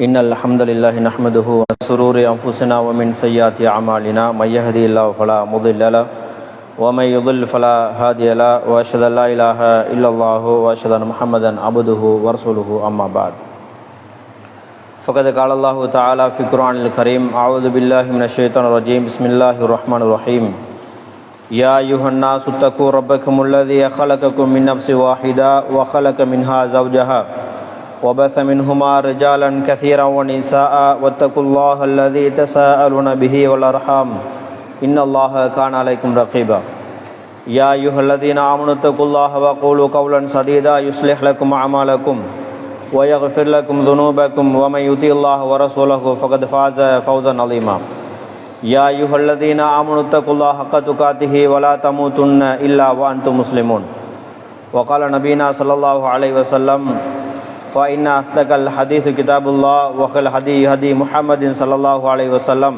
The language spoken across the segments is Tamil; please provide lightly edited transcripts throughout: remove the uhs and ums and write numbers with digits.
إن الحمد لله نحمده ونشكره أنفسنا ومن سيئات أعمالنا من يهدي الله فلا مضل له ومن يضلل فلا هادي له وأشهد أن لا إله إلا الله وأشهد أن محمدا عبده ورسوله أما بعد فقد قال الله تعالى في القرآن الكريم أعوذ بالله من الشيطان الرجيم بسم الله الرحمن الرحيم يا أيها الناس اتقوا ربكم الذي خلقكم من نفس واحدة وخلق منها زوجها وبث منهما رجالا كثيرا ونساء واتقوا الله الذي تساءلون به والأرحام إن الله كان عليكم رقيبا يا أيها الذين آمنوا اتقوا الله وقولوا قولا سديدا يصلح لكم أعمالكم ويغفر لكم ذنوبكم ومن يطع الله ورسوله فقد فاز فوزا عظيما يا أيها الذين آمنوا اتقوا الله حق تقاته ولا تموتن إلا وأنتم مسلمون وقال نبينا صلى الله عليه وسلم فإن أصدق الحديث كتاب الله وخير الهدي هدي محمد صلى الله عليه وسلم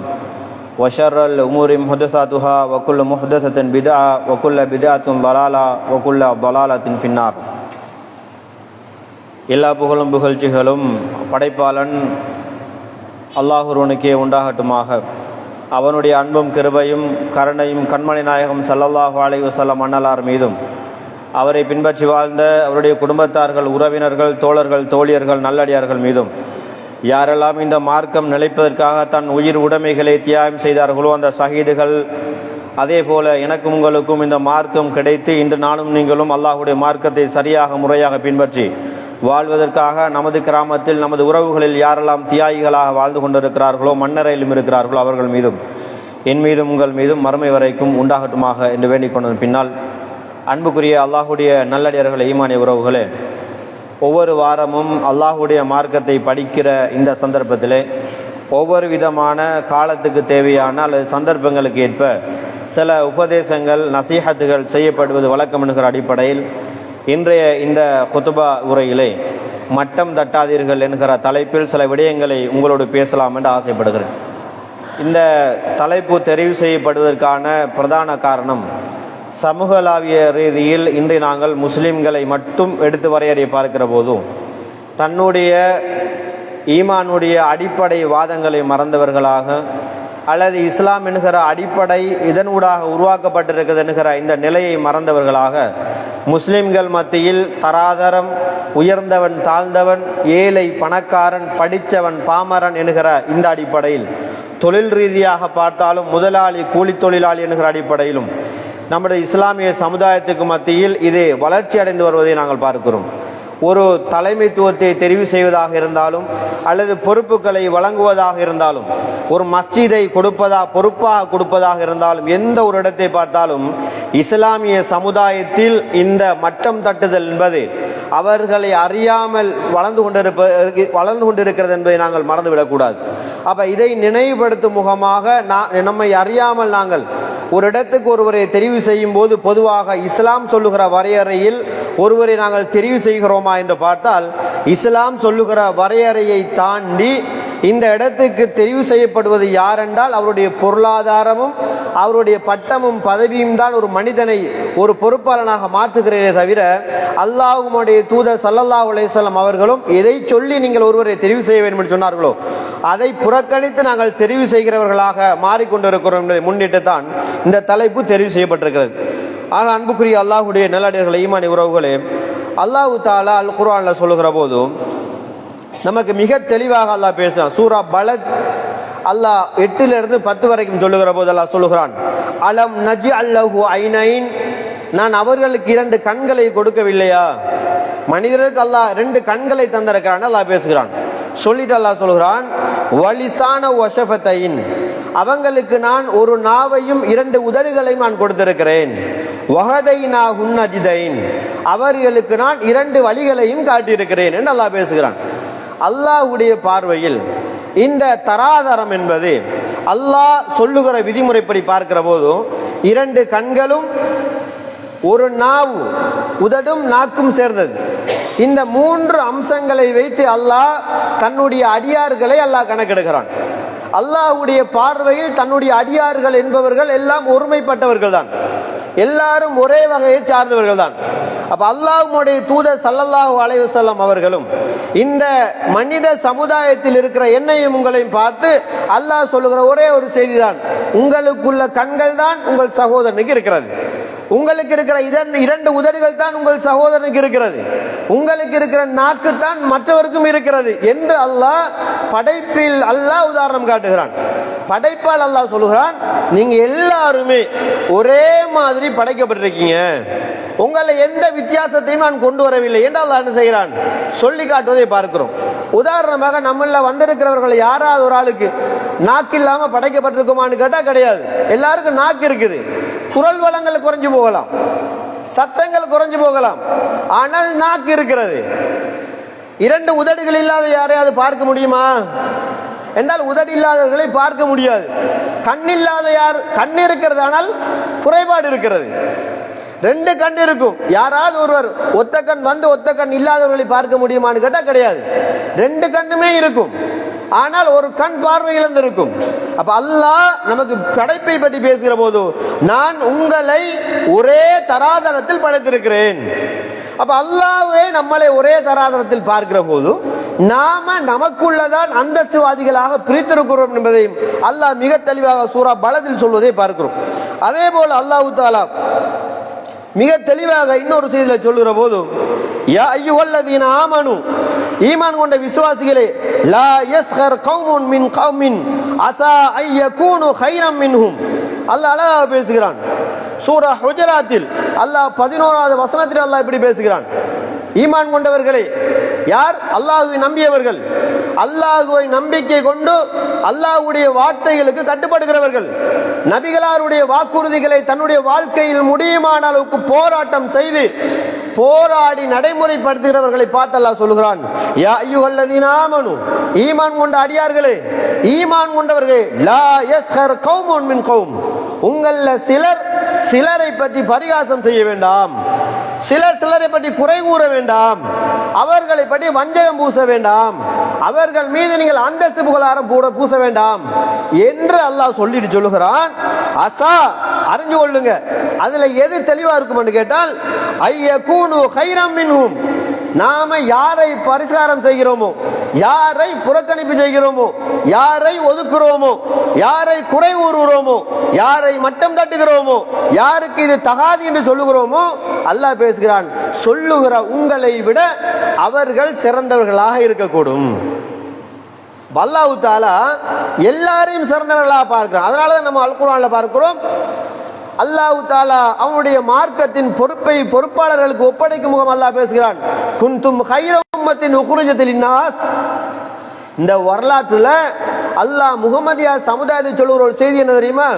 وشر الأمور محدثاتها وكل محدثة بدعة وكل بدعة ضلالة وكل ضلالة في النار. எல்லா புகழும் புகழ்ச்சிகளும் படைப்பாளன் அல்லாஹ்வுக்கே உண்டாகட்டுமாக. அவனுடைய அன்பும் கிருபையும் கருணையும் கண்மணி நாயகம் ஸல்லல்லாஹு அலைஹி வஸல்லம் அன்னலார் மீதும் அவரை பின்பற்றி வாழ்ந்த அவருடைய குடும்பத்தார்கள், உறவினர்கள், தோழர்கள், தோழியர்கள், நல்லடியார்கள் மீதும் யாரெல்லாம் இந்த மார்க்கம் நிலைப்பதற்காக தன் உயிர் உடைமைகளை தியாகம் செய்தார்களோ அந்த ஷஹீதுகள், அதே போல எனக்கும் உங்களுக்கும் இந்த மார்க்கம் கிடைத்து இன்று நானும் நீங்களும் அல்லாஹ்வுடைய மார்க்கத்தை சரியாக முறையாக பின்பற்றி வாழ்வதற்காக நமது கிராமத்தில் நமது உறவுகளில் யாரெல்லாம் தியாகிகளாக வாழ்ந்து கொண்டிருக்கிறார்களோ, மண்ணறையிலும் இருக்கிறார்களோ அவர்கள் மீதும் என் மீதும் உங்கள் மீதும் மறுமை வரைக்கும் உண்டாகட்டுமாக என்று வேண்டிக் கொண்டதன் பின்னால், அன்புக்குரிய அல்லாஹுடைய நல்லடியார்களே, ஈமானிய உறவுகளே, ஒவ்வொரு வாரமும் அல்லாஹுடைய மார்க்கத்தை படிக்கிற இந்த சந்தர்ப்பத்திலே ஒவ்வொரு விதமான காலத்துக்கு தேவையான அல்லது சந்தர்ப்பங்களுக்கு ஏற்ப சில உபதேசங்கள், நசீஹத்துகள் செய்யப்படுவது வழக்கம் என்கிற அடிப்படையில் இன்றைய இந்த குத்துபா உரையிலே மட்டம் தட்டாதீர்கள் என்கிற தலைப்பில் சில விடயங்களை உங்களோடு பேசலாம் என்று ஆசைப்படுகிறேன். இந்த தலைப்பு தெரிவு செய்யப்படுவதற்கான பிரதான காரணம், சமூகளாவிய ரீதியில் இன்று நாங்கள் முஸ்லிம்களை மட்டும் எடுத்து வரையறை பார்க்கிற போதும் தன்னுடைய ஈமானுடைய அடிப்படை வாதங்களை மறந்தவர்களாக அல்லது இஸ்லாம் என்கிற அடிப்படை இதனூடாக உருவாக்கப்பட்டிருக்கிறது என்கிற இந்த நிலையை மறந்தவர்களாக முஸ்லிம்கள் மத்தியில் தராதரம், உயர்ந்தவன் தாழ்ந்தவன், ஏழை பணக்காரன், படித்தவன் பாமரன் என்கிற இந்த அடிப்படையில், தொழில் ரீதியாக பார்த்தாலும் முதலாளி கூலி தொழிலாளி என்கிற அடிப்படையிலும் நம்முடைய இஸ்லாமிய சமுதாயத்துக்கு மத்தியில் இது வளர்ச்சி அடைந்து வருவதை நாங்கள் பார்க்கிறோம். ஒரு தலைமைத்துவத்தை தெரிவு செய்வதாக இருந்தாலும் அல்லது பொறுப்புகளை வழங்குவதாக இருந்தாலும், ஒரு மஸ்ஜிதை பொறுப்பாக கொடுப்பதாக இருந்தாலும், எந்த ஒரு இடத்தை பார்த்தாலும் இஸ்லாமிய சமுதாயத்தில் இந்த மட்டம் தட்டுதல் என்பது அவர்களை அறியாமல் வளர்ந்து கொண்டிருக்கிறது என்பதை நாங்கள் மறந்துவிடக்கூடாது. அப்ப இதை நினைவுபடுத்தும் முகமாக நம்மை அறியாமல் நாங்கள் ஒரு இடத்துக்கு ஒருவரை தெரிவு செய்யும் போது பொதுவாக இஸ்லாம் சொல்லுகிற வரையறையில் ஒருவரை நாங்கள் தெரிவு செய்கிறோமா என்று பார்த்தால், இஸ்லாம் சொல்லுகிற வரையறையை தாண்டி இந்த இடத்துக்கு தெரிவு செய்யப்படுவது யாரென்றால் அவருடைய பொருளாதாரமும் அவருடைய பட்டமும் பதவியும் தான் ஒரு மனிதனை ஒரு பொறுப்பாளனாக மாற்றுகிறதே தவிர, அல்லாஹ்வுடைய தூதர் ஸல்லல்லாஹு அலைஹி வஸல்லம் அவர்களும் எதை சொல்லி நீங்கள் ஒருவரை தெரிவு செய்ய வேண்டும் என்று சொன்னார்களோ அதை புறக்கணித்து நாங்கள் தெரிவு செய்கிறவர்களாக மாறிக்கொண்டிருக்கிறோம் என்பதை முன்னிட்டு தான் இந்த தலைப்பு தெரிவு செய்யப்பட்டிருக்கிறது. ஆக அன்புக்குரிய அல்லாஹ்வுடைய நல்லடியார்களே, ஈமானிய உறவுகளே, அல்லாஹ் தஆலா அல் குர்ஆன்ல சொல்லுகிற போதும் நமக்கு மிக தெளிவாக அல்லாஹ் பேசுறான். சூரா பலத் அல்லாஹ் 8 to 10 வரைக்கும் சொல்லுகிற போது அல்லாஹ் சொல்லுகிறான், அலம் நஜ்அல் லஹு ஐனைன், நான் அவர்களுக்கு 2 கண்களை கொடுக்கவில்லையா? மனிதருக்கு அல்லாஹ் 2 கண்களை தந்திருக்கிறான் அல்லாஹ் பேசுகிறான். சொல்லிட்டு அல்லாஹ் சொல்லுகிறான், வலிசான வஷஃபத்தைன், அவங்களுக்கு நான் ஒரு நாவையும் 2 உதடுகளையும் நான் கொடுத்திருக்கிறேன். வஹதைனா ஹுன்னஜிதைன், அவர்களுக்கு நான் 2 வழிகளையும் காட்டியிருக்கிறேன் என்று அல்லாஹ் பேசுகிறான். அல்லாஹ்வுடைய பார்வையில் இந்த தராதரம் என்பது அல்லாஹ் சொல்லுகிற விதிமுறைப்படி பார்க்கிற போதும் 2 கண்களும் ஒரு நாவு, உதடும் நாக்கும் சேர்ந்தது. இந்த 3 அம்சங்களை வைத்து அல்லாஹ் தன்னுடைய அடியார்களை அல்லாஹ் கணக்கெடுக்கிறான். அல்லாஹ்வுடைய பார்வையில் தன்னுடைய அடியார்கள் என்பவர்கள் எல்லாம் ஒருமைப்பட்டவர்கள் தான், எல்லாரும் ஒரே வகையை சார்ந்தவர்கள் தான். அப்ப அல்லாஹ்வுடைய தூதர் ஸல்லல்லாஹு அலைஹி வஸல்லம் அவர்களும் இந்த மனித சமுதாயத்தில் இருக்கிற என்னையும் உங்களையும் பார்த்து அல்லாஹ் சொல்லுகிற ஒரே ஒரு செய்திதான், உங்களுக்குள்ள கண்கள் தான் உங்கள் சகோதரனுக்கு இருக்கிறது, உங்களுக்கு இருக்கிற இரண்டு உதடுகள் தான் உங்கள் சகோதரனுக்கு இருக்கிறது, உங்களுக்கு இருக்கிற நாக்கு தான் மற்றவருக்கும் இருக்கிறது என்று அல்லாஹ் படைப்பில் அல்லாஹ் உதாரணம் காட்டுகிறான். படைப்பால் அல்லாஹ் சொல்லுகிறான், நீங்க எல்லாருமே ஒரே மாதிரி படைக்கப்பட்டிருக்கீங்க, உங்களை எந்த வித்தியாசத்தையும் நான் கொண்டு வரவில்லை என்று அல்லாஹ் என்ன செய்கிறான் சொல்லி காட்டுவதை பார்க்கிறோம். உதாரணமாக நம்மள வந்திருக்கிறவர்கள் யாராவது ஒரு ஆளுக்கு நாக்கு இல்லாம படைக்கப்பட்டிருக்குமான்னு கேட்டா கிடையாது. எல்லாருக்கும் நாக்கு இருக்குது, குரல் வளங்கள் குறைஞ்சு போகலாம், சத்தங்கள் குறைஞ்சு போகலாம், ஆனால் நாக்கு இருக்கிறது. இரண்டு உதடுகள் இல்லாத யாரையாவது பார்க்க முடியுமா என்றால் உதடு இல்லாதவர்களை பார்க்க முடியாது. கண் இல்லாத யார், கண் இருக்கிறது ஆனால் குறைபாடு இருக்கிறது. ரெண்டு கண் இருக்கும், யாராவது ஒருவர் ஒத்த கண் வந்து ஒத்த கண் இல்லாதவர்களை பார்க்க முடியுமான்னு கேட்டா கிடையாது. ரெண்டு கண்ணுமே இருக்கும், ஆனால் ஒரு கண் பார்வை இழந்திருக்கும். அப்ப அல்லாஹ் நமக்கு படைப்பை பற்றி பேசுகிற போது, நான் உங்களை ஒரே தராதரத்தில் படைத்திருக்கிறேன். அப்ப அல்லாஹ்வே நம்மளை ஒரே தராதரத்தில் பார்க்கிற போது நாம நமக்குள்ளதான் அந்தஸ்துவாதிகளாக பிரித்திருக்கிறோம் என்பதையும் அல்லாஹ் மிக தெளிவாக சூரா பலதில் சொல்வதை பார்க்கிறோம். அதே போல அல்லாஹ் தஆலா மிக தெளிவாக இன்னொரு செய்தியில சொல்லுகிற போது, யா அய்யுஹல்லதீன ஆமனு, ஈமான் கொண்ட விசுவாசிகளே, லா யஸ்கர் கௌமுன் மின் கௌமின் அஸா அய்யகூனு கைரம் மின்ஹும். அல்லாஹ் அழகாக பேசுகிறான். சூரா ஹுஜராத்தில் அல்லாஹ் 11வது வசனத்தில் அல்லாஹ் இப்படி பேசுகிறான், ஈமான் கொண்டவர்களே, யார் அல்லாஹ்வை நம்பியவர்கள், அல்லாஹ்வை நம்பிக்கை கொண்டு அல்லாஹ்வுடைய வார்த்தைகளுக்கு கட்டுப்படுகிறவர்கள், நபிகளாருடைய வாக்குறுதிகளை தன்னுடைய வாழ்க்கையில் முடியுமான அளவுக்கு போராட்டம் செய்து போராடி நடைமுறைப்படுத்துகிறவர்களை பார்த்து அல்லாஹ் சொல்லுகிறான், யா அய்யுஹல்லதீன ஆமனு, ஈமான் கொண்ட அடியார்களே, ஈமான் கொண்டவர்களே, லா யஸ்கர் கௌமுன் மின் கௌம், உங்கள சிலர் சிலரை பற்றி பரிகாசம் செய்ய வேண்டாம், சிலரை பற்றி குறை கூற வேண்டாம், அவர்களை பற்றி வஞ்சகம் பூச வேண்டாம், அவர்கள் மீது நீங்கள் அந்தஸ்து புகழாரம் பூச வேண்டாம் என்று அல்லாஹ் சொல்லிட்டு சொல்லுகிறான். அசா, அறிஞ்சு கொள்ளுங்க, அதுல எது தெளிவா இருக்கும் கேட்டால், ஐயகூனு கைரம் மின்ஹும், நாம யாரை பரிகாரம் செய்கிறோமோ, யாரை புறக்கணிப்பு செய்கிறோமோ, யாரை ஒதுக்குறோமோ, யாரை குறை கூறுகிறோமோ, யாரை மட்டம் தட்டுகிறோமோ, யாருக்கு இது தகாது என்று சொல்லுகிறோமோ, அல்லாஹ் பேசுகிறான், சொல்லுகிற உங்களை விட அவர்கள் சிறந்தவர்களாக இருக்கக்கூடும். அல்லாஹ் தஆலா எல்லாரையும் சிறந்தவர்களாக பார்க்கிறான். அதனாலதான் நம்ம அல் குர்ஆன்ல பார்க்கிறோம், அல்லாஹ் தஆலா அவனுடைய மார்க்கத்தின் பொறுப்பை பொறுப்பாளர்களுக்கு ஒப்படைக்கும் முகம் அல்லாஹ் பேசுகிறான், குன்தும் கைர உம்மத்தின் உக்ரிஜத் லின்னாஸ். இந்த வரலாற்றுல அல்லாஹ் முகமதியா சமுதாயத்தை சொல்லுகிற ஒரு செய்தி என்ன தெரியுமா,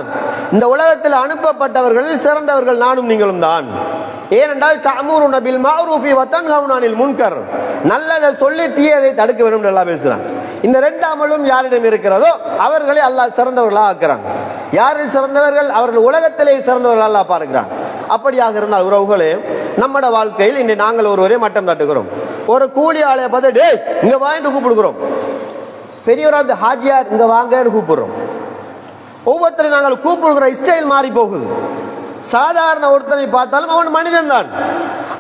இந்த உலகத்தில் அனுப்பப்பட்டவர்களில் சிறந்தவர்கள் நானும் நீங்களும் தான். ஏனென்றால் தஅமுருன பில் மஅரூஃபி வ தன்ஹவுன அனில் முன்கர், நல்லதை சொல்லி தீயதை தடுக்க வேண்டும் என்று அல்லாஹ் பேசுகிறான். இந்த ரெண்டு அமலும் யாரிடம் இருக்கிறதோ அவர்களை அல்லாஹ் சிறந்தவர்களாக ஆக்குறான். யாரில் சிறந்தவர்கள், அவர்கள் உலகத்திலே சிறந்தவர்கள் அல்லாஹ் பார்க்கிறான். அப்படியாக இருந்தால் உறவுகளே, நம்மட வாழ்க்கையில் இன்று நாங்கள் ஒருவரை மட்டம் தட்டுகிறோம். ஒரு கூலி ஆளைய பார்த்து டேய் இங்க வாங்கிட்டு கூப்பிடுகிறோம், பெரியவராவது ஹாஜியார் இங்க வாங்கன்னு கூப்பிடுறோம். ஒவ்வொருத்தரையும் நாங்கள் கூப்பிடுகிற ஸ்டைல் மாறி போகுது. சாதாரண ஒருத்தனை பார்த்தாலும் அவன் மனிதன் தான்,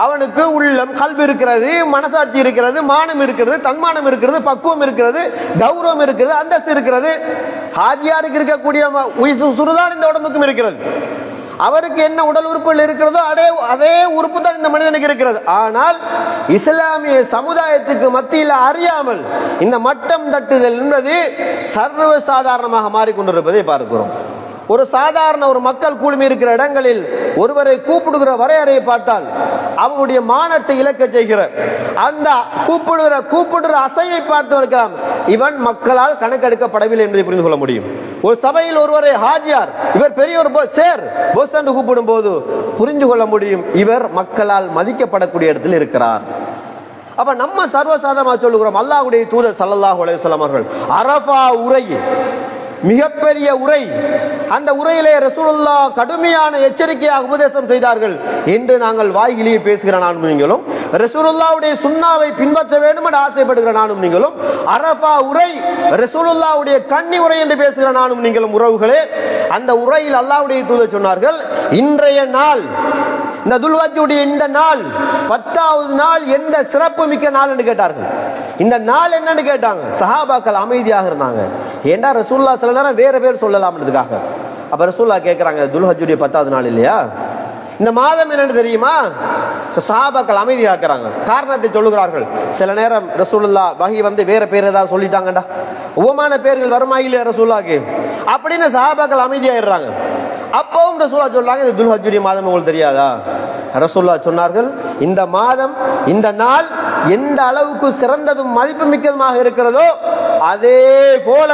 அவனுக்கு உள்ளம் கல்வி இருக்கிறது, மனசாட்சி இருக்கிறது, மானம் இருக்கிறது, தன்மானம் இருக்கிறது, பக்குவம் இருக்கிறது, கௌரவம் இருக்கிறது, அந்தஸ்து இருக்கிறது. ஹாஜியாருக்கு இருக்கக்கூடிய சுருதான் இந்த உடம்புக்கும் இருக்கிறது. அவருக்கு என்ன உடல் உறுப்புகள் இருக்கிறதோ அதே உறுப்பு தான் இந்த மனிதனுக்கு இருக்கிறது. ஆனால் இஸ்லாமிய சமுதாயத்துக்கு மத்தியில் அறியாமல் இந்த மட்டம் தட்டுதல் என்பது சர்வ சாதாரணமாக மாறிக்கொண்டிருப்பதை பார்க்கிறோம். ஒரு சாதாரண ஒரு மக்கள் குழுமி இருக்கிற இடங்களில் ஒருவரை கூப்பிடுகிற வரையறையை பார்த்தால் அவனுடைய மானத்தை இழக்க செய்கிற அந்த கூப்பிடுகிற அசைவை பார்த்து இருக்கலாம், இவன் மக்களால் கணக்கெடுக்கப்படவில்லை என்பதை புரிந்து கொள்ள முடியும். ஒரு சபையில் ஒருவரை ஹாஜியார், இவர் பெரிய ஒரு போஸ் என்று கூப்பிடும் போது புரிந்து கொள்ள முடியும், இவர் மக்களால் மதிக்கப்படக்கூடிய இடத்தில் இருக்கிறார். அப்ப நம்ம சர்வசாதாரணமாக சொல்லுகிறோம், அல்லாஹ்வுடைய தூதர் ஸல்லல்லாஹு அலைஹி வஸல்லம் அவர்கள் அரஃபா உரை, மிகப்பெரிய உரை, அந்த உரையிலே ரசூலுல்லாஹ் கடுமையான எச்சரிக்கையாக உபதேசம் செய்தார்கள் என்று நாங்கள் வாயிலேயே பேசுகிற நானும் நீங்களும், ரசூலுல்லாஹ்வுடைய சுன்னாவை பின்பற்ற வேண்டும் என்று ஆசைப்படுகிற நானும் நீங்களும், அரஃபா உரை ரசூலுல்லாஹ்வுடைய கண்ணி உரை என்று பேசுகிற நானும் நீங்களும் உறவுகளே, அந்த உரையில் அல்லாஹ்வுடைய தூதர் சொன்னார்கள், இன்றைய நாள் இந்த துல்ஹஜ்ஜுடைய இந்த நாள் 10வது நாள் எந்த சிறப்பு மிக்க நாள் என்று கேட்டார்கள். இந்த நாள் என்னன்னு கேட்டாங்க. சஹாபாக்கள் அமைதியாக இருந்தாங்க. ஏண்டா ரசூலுல்லாஹ் சில நேரம் வேற பேர் சொல்லலாம்ன்றதுக்காக. அப்ப ரசூலுல்லாஹ் கேட்கிறாங்க, துல்ஹஜ்ஜுடைய 10வது நாள் இல்லையா, இந்த மாதம் என்னன்னு தெரியுமா? சஹாபாக்கள் அமைதியாக்குறாங்க. காரணத்தை சொல்லுகிறார்கள். சில நேரம் ரசூலுல்லாஹ் வஹி வந்து வேற பேர் ஏதாவது சொல்லிட்டாங்கடா, உவமான பேர்கள் வருமா இல்லையா ரசூலுல்லாஹ்க்கு அப்படின்னு சஹாபாக்கள் அமைதியாயிடுறாங்க. அப்பவும் ரசூலுல்லாஹ் சொல்றாங்க, இந்த துல்ஹஜ்ஜுடைய மாதம் உங்களுக்கு தெரியாதா? ரசூலுல்லாஹ் சொன்னார்கள், இந்த மாதம் இந்த நாள் எந்த அளவுக்கு சிறந்ததும் மதிப்பு மிக்கதுமாக இருக்கிறதோ அதே போல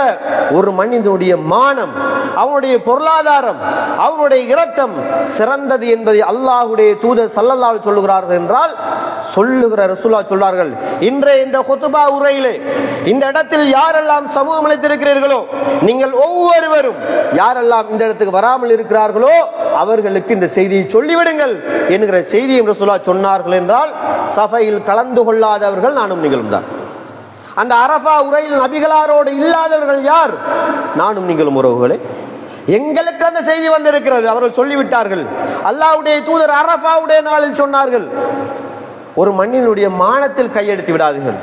ஒரு மனிதனுடைய மானம், அவனுடைய பொருளாதாரம், அவனுடைய இரத்தம் சிறந்தது என்பதை அல்லாஹ்வுடைய தூதர் ஸல்லல்லாஹு அலைஹி சொல்லுகிறார்கள் என்றால் சொல்லுகிற ரசூலுல்லாஹ் சொல்றார்கள், இன்றைய இந்த குத்பா உரையிலே இந்த இடத்தில் யாரெல்லாம் சமூகம் அளித்திருக்கிறீர்களோ நீங்கள் ஒவ்வொருவரும் யாரெல்லாம் இந்த இடத்துக்கு வராமல் இருக்கிறார்களோ அவர்களுக்கு இந்த செய்தியை சொல்லிவிடுங்கள் என்கிற செய்தியை ரசூலுல்லாஹ் சொன்னார்கள் என்றால் சஃபையில் கலந்து கொள்ளாதவர்கள் நானும் நீங்களும் தான். அந்த அரஃபா உரையில் நபிகளாரோடு இல்லாதவர்கள் யார்? நானும் நீங்களும் உறவுகளே. எங்களுக்கு அந்த செய்தி வந்திருக்கிறது, அவர்கள் சொல்லிவிட்டார்கள். அல்லாஹ்வுடைய தூதர் அரஃபாவுடைய நாளில் சொன்னார்கள், ஒரு மனிதனுடைய மானத்தில் கையெடுத்து விடாதீர்கள்,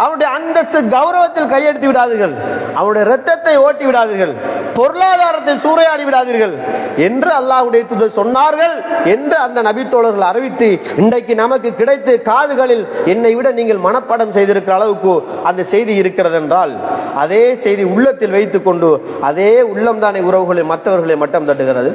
அவனுடைய அந்தஸ்து கௌரவத்தில் கையெடுத்து விடாதீர்கள், அவனுடைய இரத்தத்தை ஓட்டி விடாதீர்கள், பொருளாதாரத்தை சூறையாடி விடாதீர்கள் என்று அல்லாஹ்வுடைய தூதர் சொன்னார்கள் என்று அந்த நபித்தோழர்கள் அறிவித்து இன்றைக்கு நமக்கு கிடைத்து காதுகளில் என்னை விட நீங்கள் மனப்பாடம் செய்திருக்கிற அளவுக்கு அந்த செய்தி இருக்கிறது என்றால் அதே செய்தி உள்ளத்தில் வைத்துக் கொண்டு அதே உள்ளம் தானே உறவுகளை மற்றவர்களை மட்டம் தட்டுகிறது,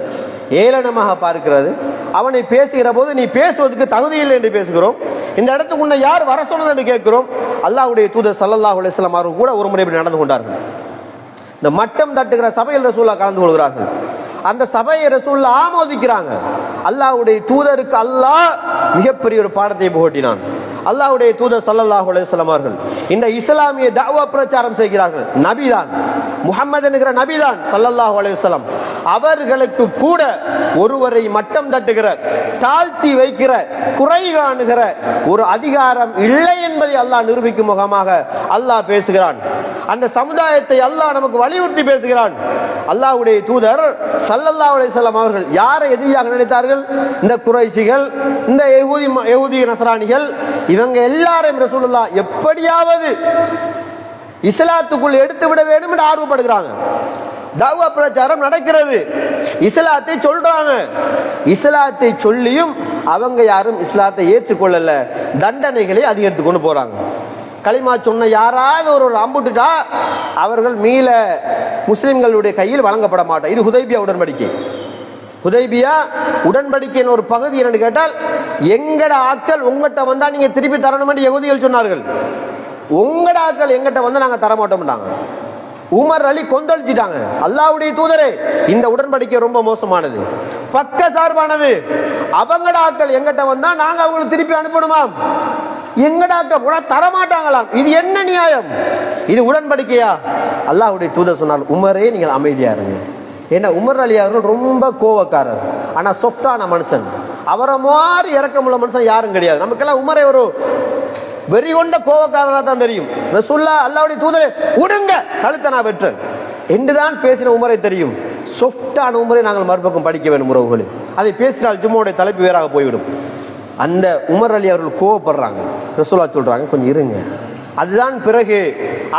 ஏளனமாக பார்க்கிறது. அவனை பேசுகிற போது நீ பேசுவதற்கு தகுதியில்லை என்று பேசுகிறோம். இந்த இடத்துக்கு உன்னை யார் வர சொன்னது என்று கேட்கிறோம். அல்லாஹ்வுடைய தூதர் ஸல்லல்லாஹு அலைஹி வஸல்லம் அவர்கள் கூட ஒரு முறை நடந்து கொண்டார்கள். இந்த மட்டம் தட்டுகிற சபையில் ரசூலுல்லாஹ் கலந்து கொள்கிறார்கள். அந்த சபையை ரசூலுல்லாஹ் ஆமோதிக்கிறாங்க. அல்லாஹ்வுடைய தூதருக்கு அல்லாஹ் மிகப்பெரிய ஒரு பாடத்தை புகட்டினான். அல்லாஹ்வுடைய தூதர் ஸல்லல்லாஹு அலைஹி வஸல்லம் அவர்கள் இந்த இஸ்லாமிய தஅவா பிரச்சாரம் செய்கிறார்கள். நபிதான், முஹம்மது என்கிற நபிதான் ஸல்லல்லாஹு அலைஹி வஸல்லம் அவர்களுக்கு கூட ஒருவரை மட்டம் தட்டுகிற, தாழ்த்தி வைக்கிற, குறை காணுகிற ஒரு அதிகாரம் இல்லை என்பதை அல்லாஹ் நிரூபிக்கும் முகமாக அல்லாஹ் பேசுகிறான். அந்த சமுதாயத்தை அல்லாஹ் நமக்கு வலியுறுத்தி பேசுகிறான். அல்லாஹ்வுடைய தூதர் ஸல்லல்லாஹு அலைஹி வஸல்லம் அவர்கள் யாரை எதிரியாக நினைத்தார்கள்? இந்த குறைஷிகள், இந்த யஹூதி நஸ்ரானிகள், இவங்க எல்லாரையும் ரசூலுல்லாஹ் எப்படியாவது இஸ்லாத்துக்குள் எடுத்து விட வேண்டும் என்று ஆர்வப்படுகிறாங்க. தஅவா பிரச்சாரம் நடக்கிறது, இஸ்லாத்தை சொல்றாங்க. இஸ்லாத்தை சொல்லியும் அவங்க யாரும் இஸ்லாத்தை ஏற்றுக்கொள்ளல, தண்டனைகளை அதிகரித்து கொண்டு போறாங்க. களிமா சொன்ன யாராவது ஒரு அம்புட்டுட்டா அவர்கள் மீள முஸ்லிம்களுடைய கையில் வழங்கப்பட மாட்டார். இது ஹுதைபியா உடன்படிக்கை. ஹுதைபியா உடன்படிக்கையின் ஒரு பகுதி என்னன்னு கேட்டால், எங்கட ஆட்கள் உங்கள்கிட்ட வந்தா நீங்க திருப்பி தரணும் என்று யஹூதிகள் சொன்னார்கள். உங்கட ஆட்கள் எங்கிட்ட வந்து நாங்க தரமாட்டோம்ட்டாங்க. உமர் அலி கொந்தளிச்சிட்டாங்க. அல்லாஹ்வுடைய தூதரே, இந்த உடன்படிக்கை ரொம்ப மோசமானது, பக்க சார்பானது. அவங்கட ஆட்கள் எங்கிட்ட வந்தா நாங்க அவங்களுக்கு திருப்பி அனுப்பணுமாம், எங்கட ஆட்கள் கூட தரமாட்டாங்களாம். இது என்ன நியாயம்? இது உடன்படிக்கையா? அல்லாஹ்வுடைய தூதர் சொன்னார், உமரே நீங்கள் அமைதியா இருங்க. ஏன்னா உமர் அலி அவர்கள் ரொம்ப கோவக்காரர், ஆனா சொஃப்டான மனுஷன். அவரை மாதிரி இறக்கமுள்ள மனுஷன் யாரும் கிடையாது. நமக்கெல்லாம் உமரை ஒரு வெறி கொண்ட கோவக்காரராக தான் தெரியும். ரசூலுல்லாஹ் அல்லாஹ்வுடைய தூதரே உடுங்க, கழுத்தை நான் வெற்றேன் என்றுதான் பேசின உமரை தெரியும். சொஃப்டான உமரை நாங்கள் மறுபக்கம் படிக்க வேண்டும் உறவுகளே. அதை பேசினால் ஜும்மாவுடைய தலைப்பு வேறாக போய்விடும். அந்த உமர் அலி அவர்கள் கோவப்படுறாங்க. ரசூலுல்லாஹ் சொல்றாங்க, கொஞ்சம் இருங்க. அதுதான் பிறகு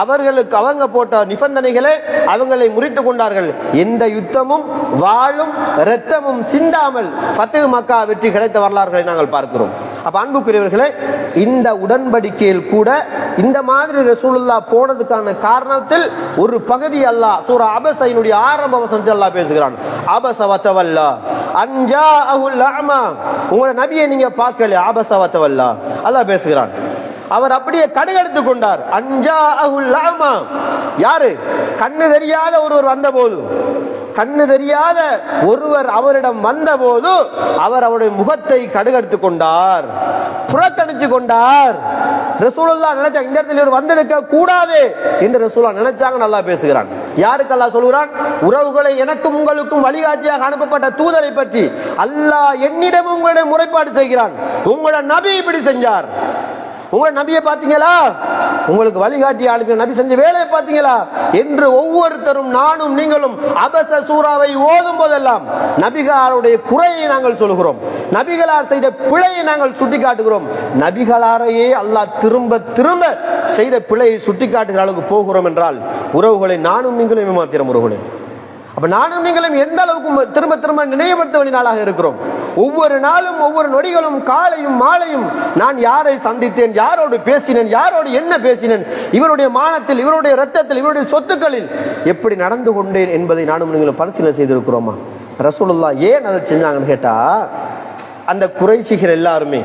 அவர்களுக்கு அவங்க போட்ட நிபந்தனைகளை அவங்களை முறித்து கொண்டார்கள். எந்த யுத்தமும் வாளும் இரத்தமும் சிந்தாமல் ஃபத்ஹ் மக்கா வெற்றி கிடைத்த வரலாறுகளை நாங்கள் பார்க்கிறோம். அப்ப அன்புக்குரியவர்களே, இந்த உடன்படிக்கையில் கூட இந்த மாதிரி ரசூலுல்லாஹ் போனதுக்கான காரணத்தில் ஒரு பகுதி அல்லாஹ் சூரா அபஸினுடைய ஆரம்ப வசனத்தில் அல்லாஹ் பேசுகிறான். அபஸ வதவல்லா அன்ஜாஅஹுல் அமா. உங்களுடைய நபியை நீங்க பார்க்கல, அபஸ வதவல்லா அல்லாஹ் பேசுகிறான். அவர் அப்படியே கடுகெடுத்து கொண்டார். அன்ஜாஅஹுல் அமா. யாரு? கண்ணு தெரியாத ஒருவர் வந்தபோது, கண்ணு தெரியாத ஒருவர் அவரிடம் வந்தபோது அவர் அவருடைய முகத்தை கடுகெடுத்து கொண்டார், புறக்கணிச்சு கொண்டார். ரசூலுல்லாஹ் நினைச்சாங்க இந்த இடத்துல இவர் வந்திருக்க கூடாது என்று ரசூலுல்லாஹ் நினைச்சாங்க. நல்லா பேசுகிறான். யாருக்கு அல்லாஹ் சொல்கிறான்? உறவுகளை எனக்கும் உங்களுக்கும் வழிகாட்டியாக அனுப்பப்பட்ட தூதரை பற்றி அல்லாஹ் என்னிடம் உங்களுடைய முறைப்பாடு செய்கிறான். உங்களோட நபி இப்படி செஞ்சார், உங்க நபியை பார்த்தீங்களா, உங்களுக்கு வழிகாட்டி ஆளுங்க நபி செஞ்ச வேலையை பார்த்தீங்களா என்று ஒவ்வொருத்தரும் நானும் நீங்களும் அபஸ சூராவை ஓதும் போதெல்லாம் நபிகளாருடைய குறையை நாங்கள் சொல்கிறோம், நபிகளார் செய்த பிழையை நாங்கள் சுட்டிக்காட்டுகிறோம். நபிகளாரையே அல்லாஹ் திரும்ப திரும்ப செய்த பிழையை சுட்டிக்காட்டுகிற அளவுக்கு போகிறோம் என்றால் உறவுகளை நானும் நீங்களும் ஏமாத்திரம் உறவுகளே. அப்ப நானும் நீங்களும் எந்த அளவுக்கு திரும்ப திரும்ப நினைவுபடுத்த வேண்டிய நாளாக இருக்கிறோம். ஒவ்வொரு நாளும் ஒவ்வொரு நொடிகளும் காலையும் மாலையும் நான் யாரை சந்தித்தேன், யாரோடு பேசினேன், யாரோடு என்ன பேசினேன், இவருடைய மானத்தில், இவருடைய இரத்தத்தில், இவருடைய சொத்துக்களில் எப்படி நடந்து கொண்டேன் என்பதை நானும் நீங்களும் பரிசீலனை செய்திருக்கிறோமா? ரசூலுல்லாஹ் ஏன் அதை செஞ்சாங்கன்னு கேட்டா, அந்த குறைஷிகள் எல்லாருமே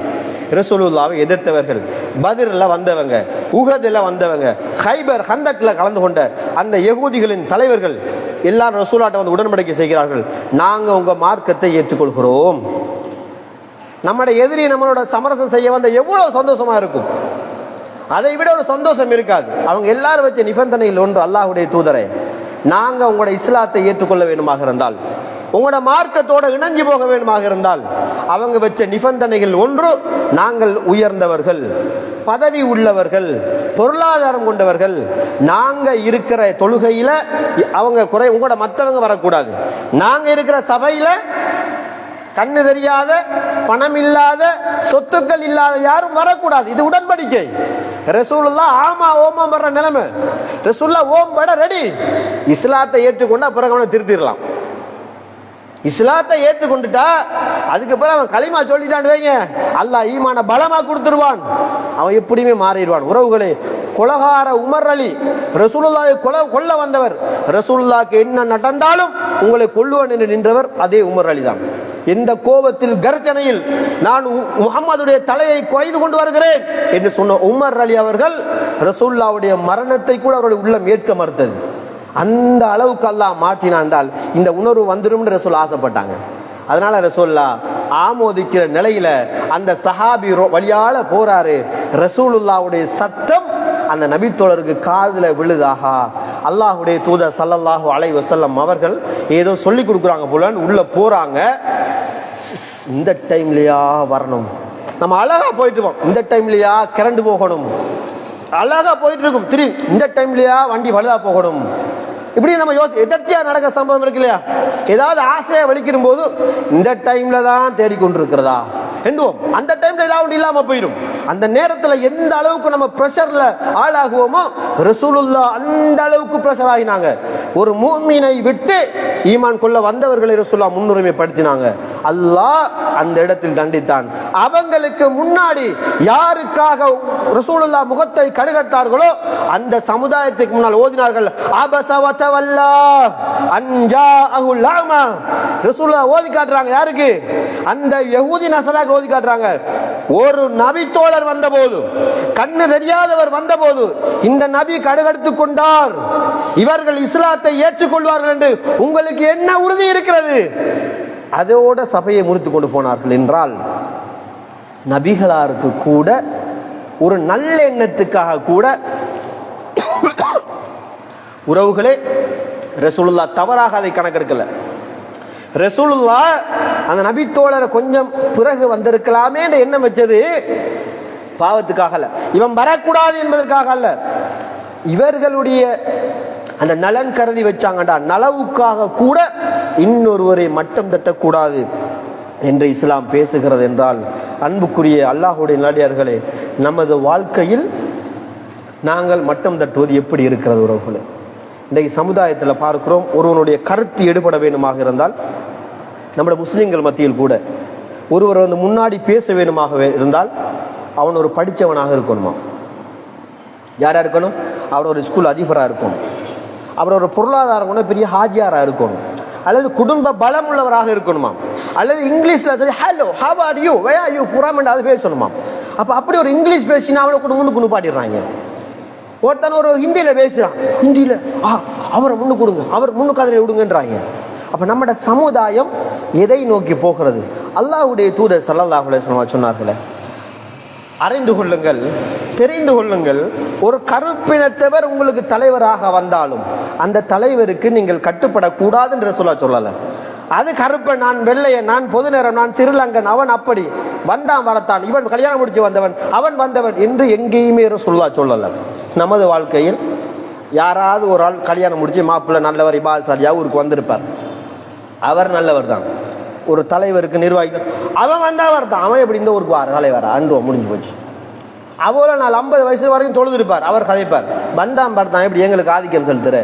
ரசூலுல்லாஹ்வை எதிர்த்தவர்கள், பத்ர்ல வந்தவங்க, உஹதுல வந்தவங்க, ஹைபர் ஹந்தக்ல கலந்து கொண்ட அந்த யகூதிகளின் தலைவர்கள் எல்லாரும் ரசூலாட்ட வந்து உடன்படிக்கை செய்கிறார்கள், நாங்க உங்க மார்க்கத்தை ஏற்றுக்கொள்கிறோம். நம்முடைய எதிரி நம்மளோட சமரசம் செய்ய வந்த எவ்வளவு சந்தோஷமா இருக்கும், அதை விட ஒரு சந்தோஷம் இருக்காது. அவங்க எல்லாரும் வச்ச நிபந்தனையில் ஒன்று, அல்லாஹ்வுடைய தூதரே, நாங்க உங்களோட இஸ்லாத்தை ஏற்றுக்கொள்ள வேண்டுமாக இருந்தால், உங்களோட மார்க்கத்தோட இணைஞ்சு போக வேண்டுமாக இருந்தால், அவங்க வச்ச நிபந்தனைகள் ஒன்று, நாங்கள் உயர்ந்தவர்கள், பதவி உள்ளவர்கள், பொருளாதாரம் கொண்டவர்கள், நாங்க இருக்கிற தொழுகையில அவங்க குறை, உங்களோட மற்றவங்க வரக்கூடாது, நாங்க இருக்கிற சபையில கண்ணு தெரியாத, பணம் இல்லாத, சொத்துக்கள் இல்லாத யாரும் வரக்கூடாது. இது உடன்படிக்கை. ரசூலுல்லாஹ் ஆமா ஓமா வர்ற நிலைமை, ரசூலுல்லாஹ் ஓம் பட ரெடி. இஸ்லாத்தை ஏற்றுக்கொண்டா பிறகு அவனை திருத்திடலாம். இஸ்லாத்தை ஏற்றுக்கொண்டுட்டா அதுக்கு பிறகு அவன் களிமா சொல்லிட்டான்னு வைங்க, அல்லாஹ் ஈமான பலமா கொடுத்துருவான், அவன் எப்படியுமே மாறிடுவான். உறவுகளே, கொலகார உமர் அலி ரசூலுல்லாஹை கொல்ல வந்தவர், ரசூலுல்லாஹ்க்கு என்ன நடந்தாலும் உங்களை கொல்லுவான் என்று நின்றவர் அதே உமர் அலி தான். எந்த கோபத்தில் கர்ஜனையில் நான் முஹம்மதுடைய தலையை கொய்து கொண்டு வருகிறேன் என்று சொன்ன உமர் அலி அவர்கள் ரசூலுல்லாஹ்வுடைய மரணத்தை கூட அவருடைய உள்ளம் ஏற்க மறுத்தது. அந்த அளவுக்கு அல்லாஹ் மாற்றினாண்டால் இந்த உணர்வு வந்துடும் ரசூல் ஆசைப்பட்டாங்க. அதனால ரசூலுல்லாஹ் ஆமோதிக்கிற நிலையில அந்த சஹாபி வழியால போறாரு, ரசூலுல்லாஹ்வுடைய சத்தம் அந்த நபித்தோழருக்கு காதுல விழுதாக. அல்லாஹ்வுடைய தூதர் ஸல்லல்லாஹு அலைஹி வஸல்லம் அவர்கள் ஏதோ சொல்லி கொடுக்குறாங்க போல உள்ள போறாங்க. இந்த டைம்லயா வரணும், நம்ம அழகா போயிட்டு இருக்கோம், இந்த டைம்லயா கரண்ட் போகணும், அழகா போயிட்டு இருக்கும், திடீர் இந்த டைம்லயா வண்டி வலுதா போகணும், இப்படி நம்ம எதர்ச்சியா நடக்கிற சம்பவம் இருக்கு இல்லையா? ஏதாவது ஆசையை வெளிக்கிடும் போது இந்த டைம்ல தான் தேடிக்கொண்டிருக்கிறதா எண்ணுவோம், அந்த டைம்ல ஏதாவது இல்லாம போயிடும். அந்த நேரத்துல எந்த அளவுக்கு நம்ம பிரஷர்ல ஆளாகுவோமோ ரசூலுல்லாஹ் அந்த அளவுக்கு பிரஷர் ஆகினாங்க. ஒரு முஃமினை விட்டு ஈமான் கொள்ள வந்தவர்களை ரசூலுல்லாஹ் முன்னுரிமைப்படுத்தினாங்க. அல்லாஹ் அந்த இடத்தில் தண்டித்தான். அவங்களுக்கு முன்னாடி யாருக்காக ரசூலுல்லாஹ் முகத்தை கடுகட்டார்களோ அந்த சமுதாயத்துக்கு முன்னால் ஓதினார்கள், அபஸ வ தவல்லா அன் ஜாஅஹுல் அமா. ரசூலுல்லாஹ் ஓதி காட்டுறாங்க. யாருக்கு? அந்த யஹூதி நஸராக்கு ஓதி காட்டுறாங்க. ஒரு நபி தோழர் வந்தபோது, கண்ணு தெரியாதவர் வந்தபோது இந்த நபி கடுகடுத்துக் கொண்டார், இவர்கள் இஸ்லாத்தை ஏற்றுக்கொள்வார்கள் என்று உங்களுக்கு என்ன உறுதி இருக்கிறது? அதோட சபையை முறித்துக் கொண்டு போனார்கள் என்றால் நபிகளாருக்கு கூட ஒரு நல்ல எண்ணத்துக்காக கூட உறவுகளே ரசூலுல்லாஹ் தவறாக அதை கணக்கெடுக்கல. ரசூலுல்லாஹ் அந்த நபி தோழரை கொஞ்சம் பிறகு வந்திருக்கலாமே என்ற எண்ணம் வச்சது பாவத்துக்காக அல்ல, இவன் வரக்கூடாது என்பதற்காக அல்ல, இவர்களுடைய அந்த நலன் கருதி வச்சாங்கடா, நலவுக்காக கூட இன்னொருவரை மட்டம் தட்டக்கூடாது என்று இஸ்லாம் பேசுகிறது என்றால் அன்புக்குரிய அல்லாஹ்வுடைய நல்லடியார்களே, நமது வாழ்க்கையில் நாங்கள் மட்டம் தட்டுவது எப்படி இருக்கிறது உறவுகளே? இன்றைக்கு சமுதாயத்தில் பார்க்கிறோம், ஒருவனுடைய கருத்து எடுபட வேண்டுமாக இருந்தால் நம்முடைய முஸ்லிம்கள் மத்தியில் கூட ஒருவர் வந்து முன்னாடி பேச வேண்டுமாக இருந்தால் அவன் ஒரு படித்தவனாக இருக்கணுமா? யாரா இருக்கணும்? அவன் ஒரு ஸ்கூல் அதிபராக இருக்கணும், அவர் ஒரு பொருளாதாரம் கூட பெரிய ஹாஜியாரா இருக்கணும், அல்லது குடும்ப பலம் உள்ளவராக இருக்கணுமா, அல்லது இங்கிலீஷ்ல சொல்லி hello how are you way are you from அது பேசணுமா? அப்ப அப்படி ஒரு இங்கிலீஷ் பேசினா அவளை முன்னு பாடிடுறாங்க. ஒருத்தன் ஒரு ஹிந்தியில பேசுறான், ஹிந்தியில அவரை முன்னு கொடுங்க, அவர் முன்னு கதரை விடுங்கன்றாங்க. அப்ப நம்மட சமுதாயம் எதை நோக்கி போகிறது? அல்லாஹ்வுடைய தூதர் ஸல்லல்லாஹு அலைஹி வஸல்லம் சொன்னார்களே, அறிந்து கொள்ளுங்கள், தெரிந்து கொள்ளுங்கள், ஒரு கருப்பினத்தவர் உங்களுக்கு தலைவராக வந்தாலும் அந்த தலைவருக்கு நீங்கள் கட்டுப்படக்கூடாது என்று சொல்லல. அது கருப்பன், நான் வெள்ளையன், நான் பொது நேரம், நான் சிறிலங்கன், அவன் அப்படி வந்தான் வரத்தான், இவன் கல்யாணம் முடிச்சு வந்தவன், அவன் வந்தவன் என்று எங்கேயுமே சொல்லல. நமது வாழ்க்கையில் யாராவது ஒரு ஆள் கல்யாணம் முடிச்சு மாப்பிள்ளை நல்லவர் இபாசாலியா ஊருக்கு வந்திருப்பார், அவர் நல்லவர் தான். ஒரு தலைவருக்கு நிர்வாகி அவன் வந்தவர் தான், அவன் எப்படி இந்த ஊருக்கு வார தலைவரா அன்றுவம் முடிஞ்சு போச்சு. அவ்வளோ நாள் 50 வயசு வரைக்கும் தொழுதுருப்பார், அவர் கதைப்பார், வந்தான் பார்த்தான் எப்படி எங்களுக்கு ஆதிக்கம் செலுத்துற,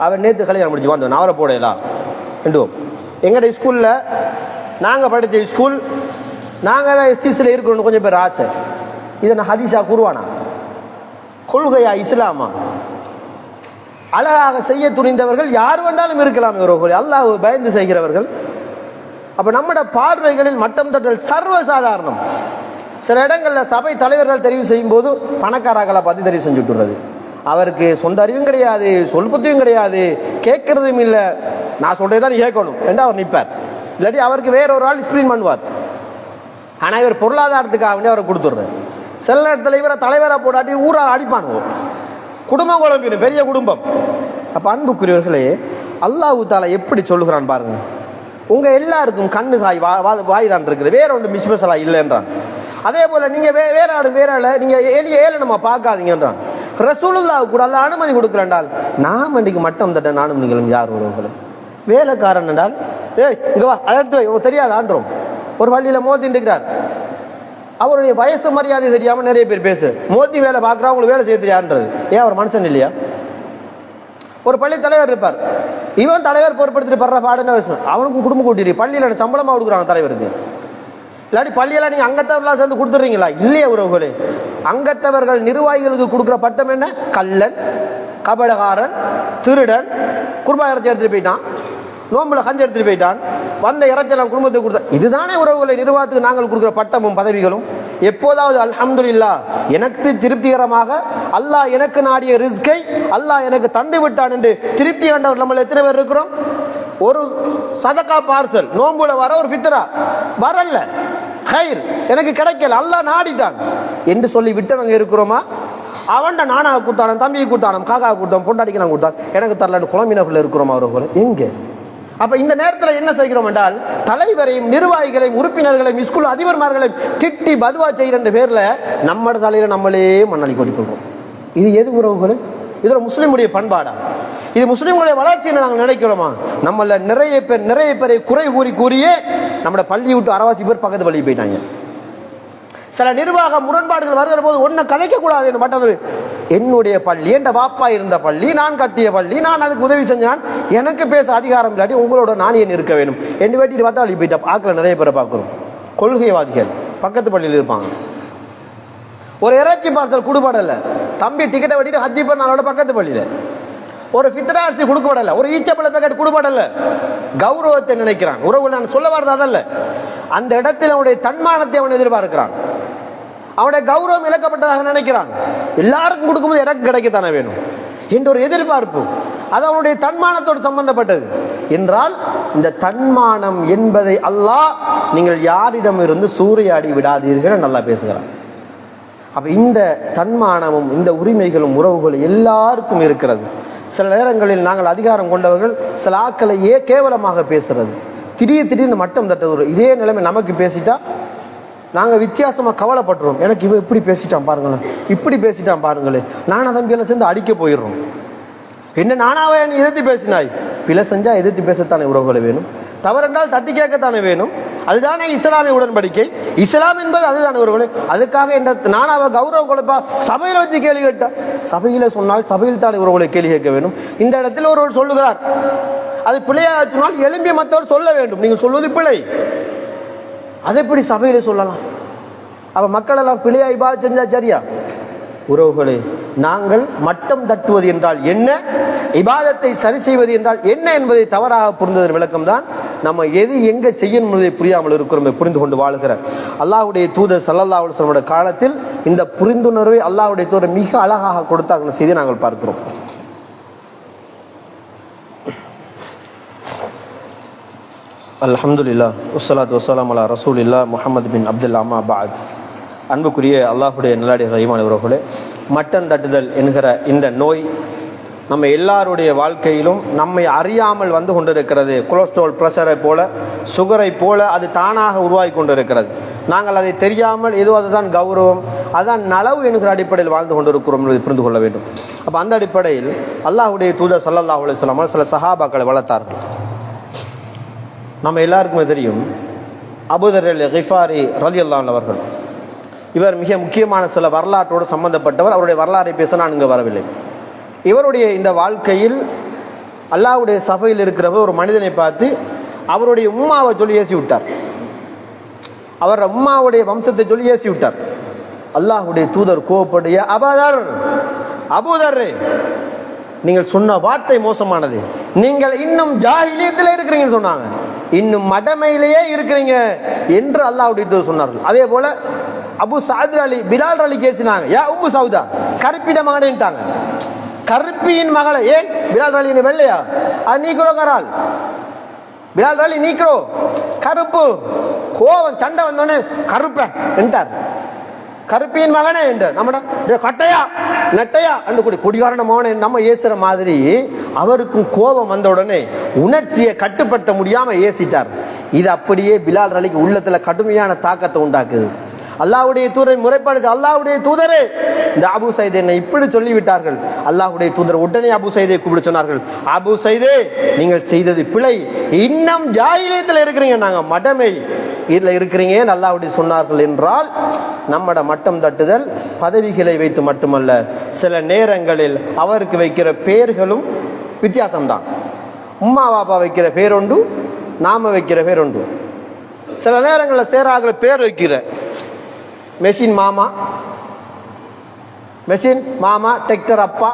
அவன் நேற்று கல்யாணம் முடிச்சு வந்தவன், அவரை போடலாம் என்றுவோம். எங்கள்ட ஸ்கூல்ல நாங்கள் படித்த ஸ்கூல், நாங்கள் தான் எஸ்டிசியில் இருக்கிறோன்னு கொஞ்சம் பேர் ஆசை. இதை நான் ஹதீஸா குருவானா, கொள்கையா, இஸ்லாமா? அழகாக செய்ய துணிந்தவர்கள் யார் வேண்டாலும் இருக்கலாம் இவர்கள், அல்லாஹ் பயந்து செய்கிறவர்கள். அப்ப நம்மட பார்வைகளில் மட்டம் தட்டல் சர்வசாதாரணம். சில இடங்களில் சபை தலைவர்கள் தெரிவு செய்யும் போது பணக்காரர்களை பார்த்து தெரிவு செஞ்சுட்டுறது, அவருக்கு சொந்த அறிவும் கிடையாது, சொல் புத்தியும் கிடையாது, கேட்கறதும் இல்லை, நான் சொல்றதுதான் நீ கேட்கணும் என்று அவர் நிற்பார். இல்லாட்டி அவருக்கு வேற ஒரு ஆள் ஸ்கிரீன் பண்ணுவார். ஆனா இவர் பொருளாதாரத்துக்காக அவரை கொடுத்துடுறாரு. சில நேரத்தில் இவரை தலைவரை போடாட்டி ஊரால் அடிப்பானுவோ, குடும்பம் குழம்பிடும், பெரிய குடும்பம். அப்ப அன்புக்குரியவர்களே, அல்லாஹ் தஆலா எப்படி சொல்லுகிறான் பாருங்க. உங்க எல்லாருக்கும் கண்ணு காய் வாய் தான் இருக்குது, வேற ஒன்று மிஸ்பெசலா இல்லைன்றான். அதே போல நீங்க வேற ஆளு நீங்க ஏளனமா பார்க்காதீங்கன்றான். ரசூலுல்லாஹ் கூட அல்லாஹ் அனுமதி கொடுக்கிறேன்டால் நாம் அன்றைக்கு மட்டம் தட்ட நானும் நீங்களும் யார் உறவுகளை வேலைக்காரன் என்றால், ஏய் இங்க வா, அதை எடுத்து வை, உனக்கு தெரியாது ஆன்றோம். ஒரு வழியில மோதிட்டு இருக்கிறார், அவருடைய வயசு மரியாதை தெரியாம நிறைய பேர் பேசு, மோதி வேலை பார்க்குறா, உங்களுக்கு வேலை செய்ய தெரியாதுன்றது. ஏன் அவர் மனுஷன் இல்லையா? ஒரு பள்ளி தலைவர் இருப்பார், இவன் தலைவர் பொறுப்படுத்திட்டு படுற பாடுன்னு விஷயம், அவனுக்கும் குடும்பம் கூட்டிட்டு பள்ளியில் சம்பளமா கொடுக்குறாங்க தலைவருக்கு. இல்லாட்டி பள்ளியெல்லாம் நீங்க அங்கத்தவர்களா சேர்ந்து கொடுத்துறீங்களா? இல்லையா உறவுகளே? அங்கத்தவர்கள் நிர்வாகிகளுக்கு கொடுக்குற பட்டம் என்ன? கள்ளன், கபடகாரன், திருடன், குர்பா இறைச்சி எடுத்துட்டு போயிட்டான், நோம்புல கஞ்சி எடுத்துட்டு போயிட்டான், வந்த இறைச்செல்லாம் குடும்பத்துக்கு கொடுத்த, இதுதானே உறவுகளை நிர்வாகத்துக்கு நாங்கள் கொடுக்குற பட்டமும் பதவிகளும். எப்போதாவது அல்ஹம்துலில்லாஹ் எனக்கு திருப்திகரமாக அல்லாஹ் எனக்கு நாடிய ரிஸ்கை அல்லாஹ் எனக்கு தந்து விட்டான் என்று திருப்தி ஆண்டவர் நம்ம எத்தனை பேர் இருக்கிறோம்? ஒரு சதகா பார்சல் நோம்புல வர, ஒரு ஃபித்ரா வரல, ஹைர் எனக்கு கிடைக்கல, அல்லாஹ் நாடிட்டான் என்று சொல்லி விட்டவங்க இருக்கிறோமா? அவன்ட நானாக கொடுத்தான, தம்பியை கொடுத்தான, காக்கா கொடுத்தான், பொண்டாடிக்கு நான் கொடுத்தான், எனக்கு தரலன்னு குழம்பினர்கள் இருக்கிறோமா அவர்கள்? எங்க? அப்ப இந்த நேரத்தில் என்ன செய்கிறோம் என்றால், தலைவரையும் நிர்வாகிகளையும் உறுப்பினர்களையும் ஸ்கூல் அதிபர்மார்களையும் திட்டி பதுவா செய்கிற பேர்ல நம்ம தலையில நம்மளே மண்ணாளி கொட்டிக்கொள்றோம். இது எது உறவுகள்? இதுல முஸ்லிமுடைய பண்பாடா? இது முஸ்லிம்களுடைய வளர்ச்சியை நாங்கள் நினைக்கிறோமா? நம்மள நிறைய பேரை குறை கூறியே நம்ம பள்ளி விட்டு அரவாசி பேர் பக்கத்து பள்ளி போயிட்டாங்க. சில நிர்வாக முரண்பாடுகள் வருகிற போது ஒன்ன கலைக்க கூடாது என்று மற்ற, என்னுடைய பள்ளி, என் பாப்பா இருந்த பள்ளி, நான் கட்டிய பள்ளி, நான் அதுக்கு உதவி செஞ்சான், எனக்கு பேச அதிகாரம் இல்லாட்டி உங்களோட நான் ஏன் இருக்க வேணும் என்று வேட்டிட்டு பார்த்தா வழி போயிட்டா. ஆக்களை நிறைய பேரை பார்க்கிறோம், கொள்கைவாதிகள் பக்கத்து பள்ளியில் இருப்பாங்க. ஒரு இறைச்சி பார்சல் கொடுபடல, தம்பி டிக்கெட்டை வெட்டிட்டு ஹஜ்ஜி பண்ணாலோட பக்கத்து பள்ளியில. ஒரு ஃபித்ராசி கொடுக்கப்படல, ஒரு ஈச்சப்பழ பேக்கெட் கொடுப்படல, கௌரவத்தை நினைக்கிறான். உறவு நான் சொல்ல வரது அதல்ல, அந்த இடத்தில் அவனுடைய தன்மானத்தை அவன் எதிர்பார்க்கிறான், அவனுடைய கௌரவம் இழக்கப்பட்டதாக நினைக்கிறான். எல்லாருக்கும் கொடுக்கும்போது எனக்கு கிடைக்கத்தானே வேணும் என்ற ஒரு எதிர்பார்ப்பு, அது அவனுடைய தன்மானத்தோடு சம்பந்தப்பட்டது என்றால், இந்த தன்மானம் என்பதை அல்லாஹ் நீங்கள் யாரிடம் இருந்து சூறையாடி விடாதீர்கள் நல்லா பேசுகிறான். அப்ப இந்த தன்மானமும் இந்த உரிமைகளும் உறவுகளும் எல்லாருக்கும் இருக்கிறது. சில நேரங்களில் நாங்கள் அதிகாரம் கொண்டவர்கள் சில ஆக்களையே கேவலமாக பேசுறது, திடீர்னு மட்டம் தட்டுறது. இதே நிலைமை நமக்கு பேசிட்டா நாங்கள் வித்தியாசமா கவலைப்பட்டுறோம். எனக்கு இவன் இப்படி பேசிட்டான் பாருங்களேன், இப்படி பேசிட்டான் பாருங்களேன், நானா தம்பியெல்லாம் சேர்ந்து அடிக்க போயிடுறோம். என்ன நானாவே நீ எதிர்த்து பேசினாய்? பிழை செஞ்சா எதிர்த்து பேசத்தானே உறவுகளை வேணும், தவறென்றால் தட்டி கேட்கத்தானே வேணும். அதுதானே இஸ்லாமிய உடன்படிக்கை. இஸ்லாம் என்பது அதுதானே உறவுகளை. அதுக்காக என்ற நானாவை கௌரவம் கொடுப்பா சபையில வச்சு கேள்வி கேட்டா, சபையில சொன்னால் சபையில் தானே உறவுகளை கேள்வி கேட்க வேணும். இந்த இடத்துல ஒருவர் சொல்லுகிறார், அது பிழையாக சொன்னால் எழும்பிய மற்றவர் சொல்ல வேண்டும், நீங்க சொல்வது பிழை, அதை எப்படி சபையில சொல்லலாம்? அப்ப மக்கள் எல்லாம் பிழையா இபாதத் செஞ்சா சரியா? உறவுகளே, நாங்கள் மட்டம் தட்டுவது என்றால் என்ன, இபாதத்தை சரி செய்வது என்றால் என்ன என்பதை தவறாக புரிந்ததன் விளக்கம் தான் நம்ம எது எங்க செய்யணும் என்பதை புரியாமல் இருக்கிறோம். புரிந்து கொண்டு வாழுகிற அல்லாஹ்வுடைய தூதர் ஸல்லல்லாஹு அலைஹி வஸல்லம் காலத்தில் இந்த புரிந்துணர்வை அல்லாஹ்வுடைய தூதர் மிக அழகாக கொடுத்தாங்க செய்தி நாங்கள் பார்க்கிறோம். அல்ஹம்துலில்லாஹ் வஸ்ஸலாத்து வஸ்ஸலாமு அலா ரசூலில்லாஹ் முஹம்மது பின் அப்துல்லாஹ் அம்மா பஅத். அன்புக்குரிய அல்லாஹ்வுடைய நல்லடியார்களே, ஈமான் உறவுகளே, மட்டம் தட்டுதல் என்கிற இந்த நோய் நம்ம எல்லாருடைய வாழ்க்கையிலும் நம்மை அறியாமல் வந்து கொண்டிருக்கிறது. கொலஸ்ட்ரால், பிரஷரை போல, சுகரை போல அது தானாக உருவாகி கொண்டிருக்கிறது. நாங்கள் அதை தெரியாமல் ஏதோ அதுதான் கௌரவம், அதுதான் நலவு என்கிற அடிப்படையில் வாழ்ந்து கொண்டிருக்கிறோம் என்பதை புரிந்து கொள்ள வேண்டும். அப்போ அந்த அடிப்படையில் அல்லாஹ்வுடைய தூதர் ஸல்லல்லாஹு அலைஹி வஸல்லம் சில சஹாபாக்களை வளர்த்தார்கள். நம்ம எல்லாருக்குமே தெரியும், அபூதர் அல்-கிஃபாரி ரலியல்லாஹு அன்ஹு அவர்கள். இவர் மிக முக்கியமான சில வரலாற்றோடு சம்பந்தப்பட்டவர். அவருடைய வரலாறை பேச நான் இங்கே வரவில்லை. இவருடைய இந்த வாழ்க்கையில் அல்லாஹ்வுடைய சபையில் இருக்கிறவர் ஒரு மனிதனை பார்த்து அவருடைய உம்மாவை சொல்லி ஏசி விட்டார். அவர் உம்மாவுடைய வம்சத்தை சொல்லி ஏசி விட்டார். அல்லாஹ்வுடைய தூதர் கோபப்படிய அபூதர், நீங்கள் சொன்ன வார்த்தை மோசமானது, நீங்கள் இன்னும் ஜாஹிலியத்தில் இருக்கிறீங்கன்னு சொன்னாங்க, இன்னும் மடமையிலேயே இருக்கிறீங்க என்று அல்லாஹ்வுடைய தூதர் சொன்னார்கள். அதே போல அபு சஅத் அலி பிலால் அலி கேசினாங்க, யா உம்மு சௌதா, கருப்பிட மகனேன்ட்டாங்க. கருப்பியின் மகளை, ஏன் பிலால் அலி வெள்ளையா, அது நீக்கிறோங்கிறாள். பிலால் அலி நீக்கிறோ, கருப்பு. கோவம் சண்டை வந்தோடனே கருப்பேன் என்றார். கருப்பியின் மகனே என்றார். நம்ம கட்டையா நெட்டையா அண்டு கூடி குடிகாரண மகனே நம்ம ஏசுற மாதிரி அவருக்கும் கோபம் வந்த உடனே உணர்ச்சியை கட்டுப்படுத்த முடியாம ஏசிட்டார். இது அப்படியே பிலால் அலிக்கு உள்ளத்துல கடுமையான தாக்கத்தை உண்டாக்குது. அல்லாஹ்வுடைய தூதரை முறைப்பாடு, அல்லாஹ்வுடைய தூதரே, இந்த அபு சைதை என்னை இப்படி சொல்லிவிட்டார்கள். அல்லாஹ்வுடைய தூதர் உடனே அபு சைதை கூப்பிட்டு சொன்னார்கள், அபு சைதே, நீங்கள் செய்தது பிழை, இன்னும் ஜாஹிலியத்தில் இருக்கிறீங்க, நாங்க மடமை இதுல இருக்கிறீங்க அல்லாஹ்வுடைய சொன்னார்கள். என்றால் நம்மட மட்டம் தட்டுதல் பதவிகளை வைத்து மட்டுமல்ல, சில நேரங்களில் அவருக்கு வைக்கிற பெயர்களும் வித்தியாசம்தான். உம்மா பாப்பா வைக்கிற பேர் உண்டு, நாம வைக்கிற பேர் உண்டு. சில நேரங்களில் சேராகிற பேர் வைக்கிற மெஷின் மாமா, டெக்டர் அப்பா,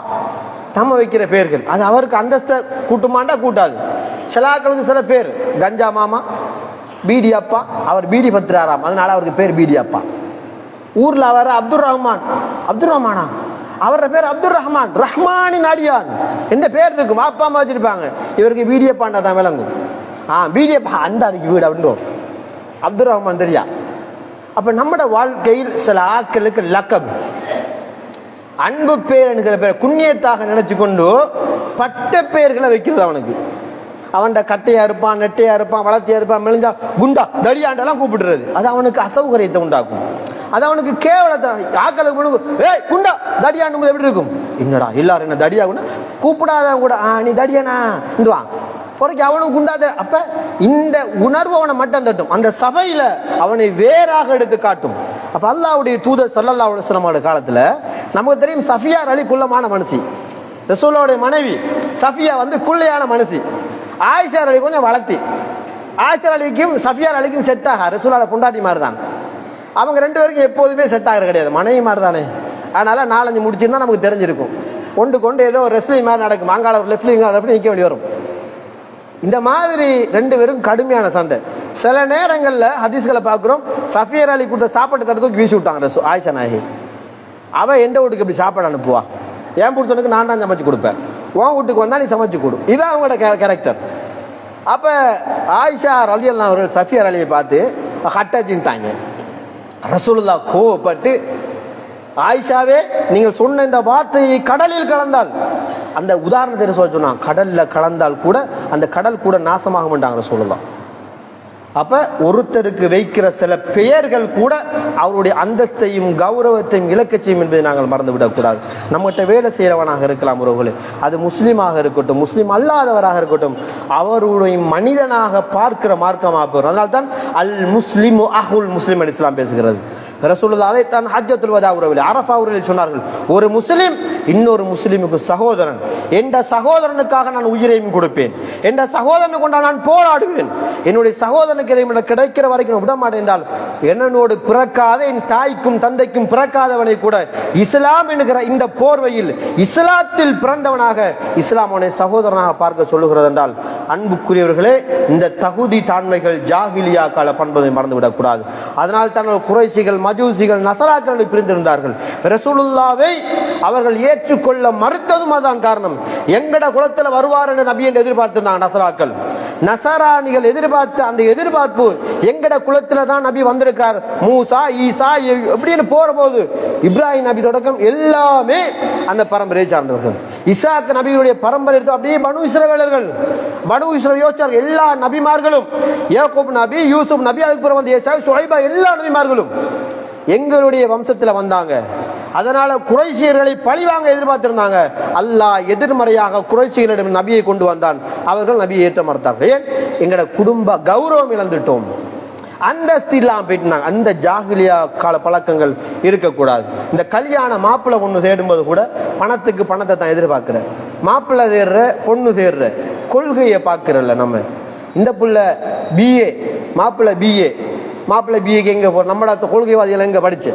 நம்ம வைக்கிற பேர்கள் அது அவருக்கு அந்தஸ்தை கூட்டுமாண்டா கூட்டாது. சிலாக்களுக்கு சில பேர், கஞ்சா மாமா, பீடி அப்பா, அவர் பீடி பத்துறாராம், அதனால அவருக்கு பேர் பீடி அப்பா. ஊர்ல அவர் அப்துல் ரஹ்மானா, அவரோட பேர் அப்துல் ரஹ்மான், ரஹ்மானின் அடியான் எந்த பேர் இருக்கும், அப்பா அம்மா வச்சிருப்பாங்க. இவருக்கு பீடியப்பாண்டா தான் விளங்கும். பீடியப்பா அந்த அன்னைக்கு வீடு அப்படின்னு அப்துல் ரஹ்மான் தெரியா. அப்ப நம்மட வாழ்க்கையில் சில ஆட்களுக்கு லக்கம், அன்பு பேர் என்கிற பேர் குண்ணியத்தாக நினைச்சு கொண்டு பட்ட பெயர்களை வைக்கிறது. அவனுக்கு அவன் கட்டையா இருப்பான், நெட்டையா இருப்பான், வளர்த்தியா இருப்பான், மெலிஞ்சா குண்டா தடியாண்டெல்லாம் கூப்பிடுறது. அது அவனுக்கு அசௌகரியத்தை உண்டாக்கும். அது அவனுக்கு கேவலத்தை. ஆக்களுக்கு ஏய் குண்டா தடியாண்டு எப்படி இருக்கும், என்னடா எல்லாரும் என்ன தடியா கூப்பிடாதவன் கூட நீ தடியானா வா பொறைக்கு அவனுக்கு உண்டாத. அப்ப இந்த உணர்வு அவனை மட்டும் தட்டும், அந்த சபையில அவனை வேறாக எடுத்து காட்டும். அப்ப அல்லாஹ்வுடைய தூதர் ஸல்லல்லாஹு அலைஹி வஸல்லம் காலத்துல நமக்கு தெரியும், சஃபியா அலி குள்ளமான மனுஷி, ரசூலுடைய மனைவி சஃபியா குள்ளையான மனுஷி, ஆயிஷா அலி கொஞ்சம் வளர்த்தி. ஆயிஷா அலிக்கும் சஃபியா அலிக்கும் செட் ஆக, ரசூலோட பொண்டாட்டி மாதிரி தான். அவங்க ரெண்டு பேருக்கும் எப்போதுமே செட் ஆகிறது கிடையாது, மனைவி மாதிரி தானே. அதனால 4-5 முடிச்சிருந்தா நமக்கு தெரிஞ்சிருக்கும். ஒன்று கொண்டு ஏதோ ரெஸ்லிங் மாதிரி நடக்கும், மாங்கால லெஃப்ட்லிங் நிற்க வேண்டி வரும். இந்த மாதிரி ரெண்டு பேரும் கடுமையான சண்டை. சில நேரங்கள்ல ஹதீஸ்களை பார்க்கிறோம், சஃபியர் அலி கொடுத்த சாப்பாட்டு தரத்துக்கு வீசி விட்டாங்க ஆயிஷா நாயகி. அவ எந்த வீட்டுக்கு எப்படி சாப்பாடு அனுப்புவா, என் புருஷனுக்கு நான் தான் சமைச்சு கொடுப்பேன், உன் வீட்டுக்கு வந்தா நீ சமைச்சு கொடு, இதான் அவங்களோட கேரக்டர். அப்ப ஆயிஷா ரலியல்லாஹு அவர்கள் சஃபியர் அலியை பார்த்து ஹட்டாச்சின்ட்டாங்க. ரசூலுல்லாஹ் கோவப்பட்டு, ஆயிஷாவே நீங்கள் சொன்ன இந்த வார்த்தையை கடலில் கலந்தால், அந்த உதாரணத்தை சொல்ல சொன்னாங்க, கடல்ல கலந்தால் கூட அந்த கடல் கூட நாசமாக மாட்டாங்க சொல்லலாம். அப்ப ஒருத்தருக்கு வைக்கிற சில பெயர்கள் கூட அவருடைய அந்தஸ்தையும் கௌரவத்தையும் இழக்க செய்யும் என்பதை நாங்கள் மறந்துவிடக் கூடாது. நம்மகிட்ட வேலை செய்யறவனாக இருக்கலாம் உறவுகளே, அது முஸ்லீமாக இருக்கட்டும், முஸ்லீம் அல்லாதவராக இருக்கட்டும், அவருடைய மனிதனாக பார்க்கிற மார்க்கமாக போகிறோம். அதனால்தான் அல் முஸ்லிம் அஹுல் முஸ்லிம் அலி இஸ்லாம் பேசுகிறது. ரசூலுல்லாஹ் அதைத்தான் ஹஜ்ஜத்துல் வதா உறவில் அரஃபா உறவில் சொன்னார்கள், ஒரு முஸ்லிம் இன்னொரு முஸ்லிமுக்கு சகோதரன், என்ற சகோதரனுக்காக நான் உயிரையும் கொடுப்பேன், என்ற சகோதரனுக்கு கொண்டா நான் போராடுவேன், என்னுடைய சகோதரனுக்கு இதை கிடைக்கிற வரைக்கும் விட மாட்டேன் என்றால், என்னோடு பிறக்காத என் தாய்க்கும் தந்தைக்கும் பிறக்காதவனை கூட இஸ்லாம் என்கிற இந்த போர்வையில் இஸ்லாத்தில் பிறந்தவனாக இஸ்லாம் அவனை சகோதரனாக பார்க்க சொல்லுகிறது என்றால், அன்புக்குரியவர்களே, இந்த தகுதி தாண்மைகள் ஜாஹிலியா கால பண்பதை மறந்துவிடக் கூடாது. அதனால் தான் குறைஷிகள், மஜூசிகள், நசராக்கள் பிரிந்திருந்தார்கள். ரசூலுல்லாவை அவர்கள் ஏற்றுக்கொள்ள மறுத்ததும் அதான் காரணம். எங்கட குலத்துல வருவார் என்று நபி என்று எதிர்பார்த்திருந்தாங்க நசராக்கள். நசராணிகள் எதிர்பார்த்த அந்த எதிர்பார்ப்பு எங்கட குலத்துல தான் நபி வந்திருக்கார். மூசா, ஈசா எப்படின்னு போற போது இப்ராஹிம் நபி தொடக்கம் எல்லாமே அந்த பரம்பரையை சார்ந்தவர்கள். இசாக் நபிகளுடைய பரம்பரை எடுத்து அப்படியே பனு இஸ்ரவேலர்கள், பனு இஸ்ரவேல் யோசிச்சார்கள். எல்லா நபிமார்களும், யாக்கூப் நபி, யூசுப் நபி, அதுக்கு பிறகு வந்து ஏசா, ஷுஐபா, எல்லா நபிமார்களும் எங்களுடைய வம்சத்துல வந்தாங்க. அதனால குறைஷியர்களை பழிவாங்க எதிர்பார்த்திருந்தாங்க. அல்லாஹ் எதிர்மறையாக குறைஷியர்களிடம் நபியை கொண்டு வந்தான். அவர்கள் நபியை ஏற்ற மறுத்தார்கள். ஏன்? எங்கட குடும்ப கௌரவம் இழந்துட்டோம், அந்தஸ்து இல்லாம போயிட்டு. அந்த ஜாகிலியா கால பழக்கங்கள் இருக்கக்கூடாது. இந்த கல்யாண மாப்பிள்ளை பொண்ணு தேடும்போது கூட பணத்துக்கு பணத்தை தான் எதிர்பார்க்கிற, மாப்பிள்ளை தேடுற பொண்ணு தேடுற கொள்கையை பார்க்கிறல்ல. நம்ம இந்த புள்ள பிஏ, மாப்பிள்ளை பிஏ, மாப்பிள்ளை பிஏக்கு எங்க போ, நம்மள கொள்கைவாதிகள் எங்க படிச்சு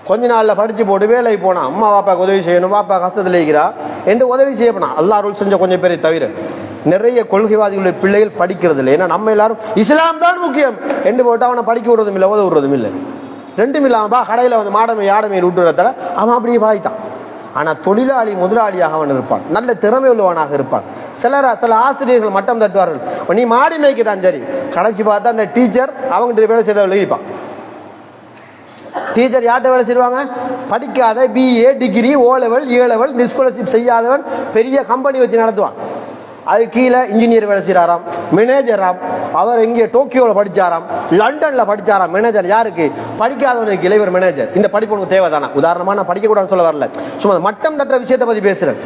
கொஞ்ச நாள்ல படிச்சு போட்டு வேலைக்கு போனா, அம்மா பாப்பாக்கு உதவி செய்யணும், பாப்பா கஷ்டத்துல இருக்கிறா என்று உதவி செய்யப்படும். அல்லாஹ் அருள் செஞ்ச கொஞ்சம் பேரை தவிர நிறைய கொள்கைவாதிகளுடைய பிள்ளைகள் படிக்கிறது இல்லை. ஏன்னா நம்ம எல்லாரும் இஸ்லாம் தான் முக்கியம் என்று போட்டு அவனை படிக்க விடுறதும் இல்லை, உதவ விடுறதும் இல்லை. ரெண்டும் இல்லாம கடையில வந்து மாடமை ஆடமை விட்டுறதால அவன் அப்படியே பழகிட்டான். ஆனா தொழிலாளி முதலாளியாக அவன் இருப்பான், நல்ல திறமை உள்ளவனாக இருப்பான். சில ஆசிரியர்கள் மட்டம் தட்டுவார்கள், நீ மாடி மேய்க்கு தான் சரி, கடைசி பார்த்தா அந்த டீச்சர் அவங்ககிட்ட வேலை செய்ய எழுதிப்பான். டீச்சர் யார்கிட்ட வேலை செய்வாங்க? படிக்காத BA degree O level A level scholarship செய்யாதவன் பெரிய கம்பெனி வச்சு நடத்துவான். அது கீழே இன்ஜினியர் வேலை செய்யறாராம், மேனேஜராம். அவர் எங்கே டோக்கியோவில் படிச்சாராம், லண்டன்ல படிச்சாராம். மேனேஜர் யாருக்கு? படிக்காதவனுக்கு கீழே இவர் மேனேஜர். இந்த படிப்பு உனக்கு தேவைதானா? உதாரணமா நான் படிக்க கூடாதுன்னு சொல்ல வரல, சும்மா மட்டம் தட்டுற விஷயத்தை பத்தி பேசுறேன்.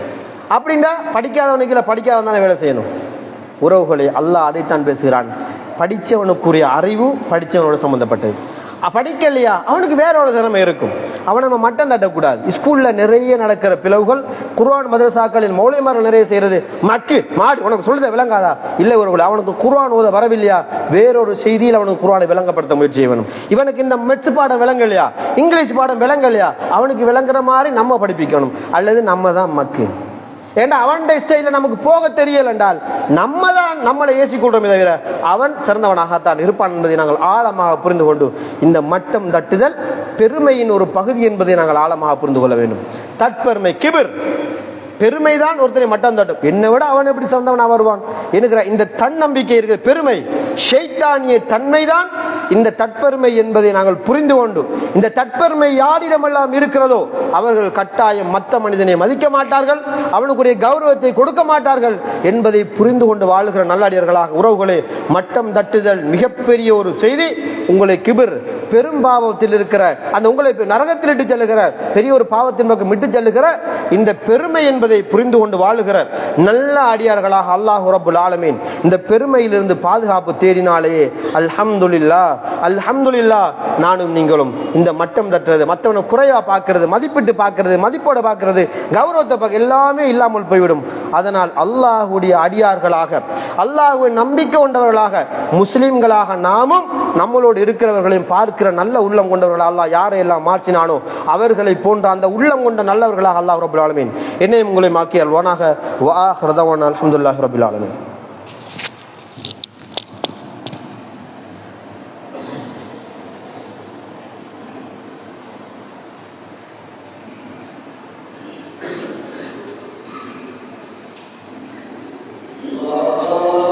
அப்படின்னா படிக்காதவனுக்கு கீழே படிக்காதவன் தானே வேலை செய்யணும். உறவுகளே, அல்லாஹ் அதைத்தான் பேசுகிறான். படிச்சவனுக்குரிய அறிவு படிச்சவனோட சம்பந்தப்பட்டது. படிக்கலையா அவனுக்கு வேற ஒரு திறமை இருக்கும், அவனை நம்ம மட்டம் தட்டக்கூடாது. ஸ்கூல்ல நிறைய நடக்கிற பிளவுகள், குர்ஆன் மதரசாக்களில் மௌலிமார்கள் நிறைய செய்யறது, மக்கு மாடு உனக்கு சொல்லுத விளங்காதா? இல்லை ஒரு அவனுக்கு குர்ஆன் ஓத வரவில்லையா, வேறொரு செய்தியில் அவனுக்கு குர்ஆனை விளங்கப்படுத்த முயற்சி செய்யணும். இவனுக்கு இந்த மெட்ஸ் பாடம் விளங்கலையா, இங்கிலீஷ் பாடம் விளங்கலையா, அவனுக்கு விளங்குற மாதிரி நம்ம படிப்பிக்கணும். அல்லது நம்ம தான் மக்கு, ஏன்னா அவன் ஸ்டைல நமக்கு போக தெரியல என்றால் நம்ம தான் நம்மளை ஏசிக்கொள்றோமே தவிர அவன் சிறந்தவனாகத்தான் இருப்பான் என்பதை நாங்கள் ஆழமாக புரிந்து கொண்டு, இந்த மட்டம் தட்டுதல் பெருமையின் ஒரு பகுதி என்பதை நாங்கள் ஆழமாக புரிந்து கொள்ள வேண்டும். தற்பெருமை, கிபிர், பெருமைதான் ஒருத்தரை மட்டம் தட்டும். என்னை விட அவன் எப்படி சிறந்தவனா வருவான் என்கிற இந்த தன்னம்பிக்கை இருக்கிற பெருமை, ஷைத்தானிய தன்மைதான் இந்த தற்பெருமை என்பதை நாங்கள் புரிந்து கொண்டு, இந்த தற்பெருமை யாரிடமெல்லாம் இருக்கிறதோ அவர்கள் கட்டாயம் மற்ற மனிதனை மதிக்க மாட்டார்கள், அவனுக்குரிய கௌரவத்தை கொடுக்க மாட்டார்கள் என்பதை புரிந்து கொண்டு வாழுகிற நல்லடியர்களாக உறவுகளே, மட்டம் தட்டுதல் மிகப்பெரிய ஒரு செய்தி. உங்களை கிபிர், பெரும்பாவத்தில் இருக்கிற அந்த உங்களை நரகத்தில் இட்டு செல்லுகிற பெரிய ஒரு பாவத்தின் பக்கம் இட்டு செல்லுகிற இந்த பெருமை என்பதை புரிந்து கொண்டு வாழுகிற நல்ல அடியார்களாக அல்லாஹ் ரப்புல் ஆலமீன் இந்த பெருமையிலிருந்து பாதுகாப்பு தேடினாலே அல்ஹம்துலில்லாஹ், அல்ஹம்துலில்லாஹ். நானும் நீங்களும் இந்த மட்டம் தட்டுறது, மற்றவனை குறைவா பார்க்கிறது, மதிப்பிட்டு பார்க்கிறது, மதிப்போட பார்க்கிறது, கௌரவத்தை பார்க்க எல்லாமே இல்லாமல் போய்விடும். அதனால் அல்லாஹ்வுடைய அடியார்களாக, அல்லாஹ்வை நம்பிக்கை கொண்டவர்களாக, முஸ்லிம்களாக நாமும் நம்மளோடு இருக்கிறவர்களையும் பார்க்கிற நல்ல உள்ளம் கொண்டவர்கள் அல்லாஹ் யாரையெல்லாம் மாற்றினானோ அவர்களை போன்ற அந்த உள்ளம் கொண்ட நல்லவர்களாக அல்லாஹ் ரப்புல் ஆலமீன் என்னையும் உங்களையும் ஆக்கி அல்வானாக. வ ஆகிரு தஅவானா அல்ஹம்துலில்லாஹி ரப்பில் ஆலமீன். Allah